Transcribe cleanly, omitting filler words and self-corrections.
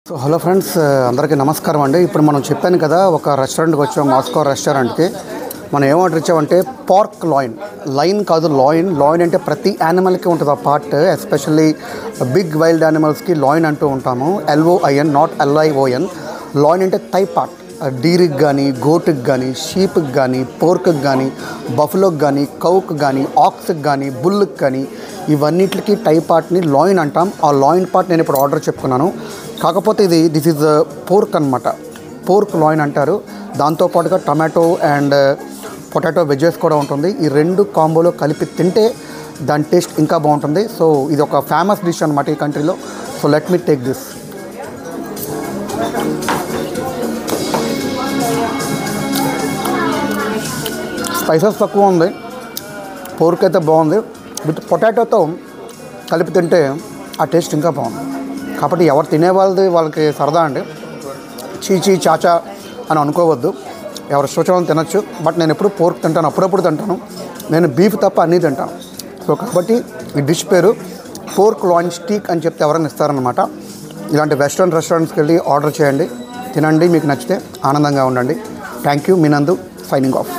So hello friends, అందరికీ నమస్కారం అండి. ఇప్పుడు మనం చెప్పాను కదా, ఒక రెస్టారెంట్కి వచ్చాం, మాస్కో రెస్టారెంట్కి. మనం ఏం ఆర్డర్ ఇచ్చామంటే పార్క్ లాయిన్. లైన్ కాదు, లాయిన్. లాయిన్ అంటే ప్రతి యానిమల్కి ఉంటుంది ఆ పార్ట్. ఎస్పెషల్లీ బిగ్ వైల్డ్ యానిమల్స్కి లాయిన్ అంటూ ఉంటాము. LOIN, not LION. లాయిన్ అంటే థై పార్ట్. డీరికి కానీ, గోటుకి కానీ, షీప్కి కానీ, పోర్క్కి కానీ, బఫలోకి కానీ, కౌకి కానీ, ఆక్స్కి కానీ, బుల్కి కానీ, ఇవన్నిటికి టై పార్ట్ని లాయిన్ అంటాం. ఆ లాయిన్ పార్ట్ నేను ఇప్పుడు ఆర్డర్ చెప్పుకున్నాను. కాకపోతే దిస్ ఈజ్ పోర్క్ అనమాట. పోర్క్ లాయిన్ అంటారు. దాంతోపాటుగా టమాటో అండ్ పొటాటో వెజెస్ కూడా ఉంటుంది. ఈ రెండు కాంబోలో కలిపి తింటే దాని టేస్ట్ ఇంకా బాగుంటుంది. సో ఇది ఒక ఫేమస్ డిష్ అనమాట ఈ కంట్రీలో. So let me take this. Spices తక్కువ ఉంది, పోర్క్ అయితే బాగుంది. విత్ పొటాటోతో కలిపి తింటే ఆ టేస్ట్ ఇంకా బాగుంది. కాబట్టి ఎవరు తినే వాళ్ళకి సరదా అండి. చీచీ చాచా అని అనుకోవద్దు. ఎవరు ఇష్టం తినచ్చు. బట్ నేను ఎప్పుడు పోర్క్ తింటాను, అప్పుడప్పుడు తింటాను. నేను బీఫ్ తప్ప అన్నీ తింటాను. సో కాబట్టి ఈ డిష్ పేరు పోర్క్ లాయిన్ స్టీక్ అని చెప్తే ఎవరైనా ఇస్తారనమాట. ఇలాంటి వెస్ట్రన్ రెస్టారెంట్స్కి వెళ్ళి ఆర్డర్ చేయండి, తినండి. మీకు నచ్చితే ఆనందంగా ఉండండి. Thank you. మీ నందు సైనింగ్ ఆఫ్.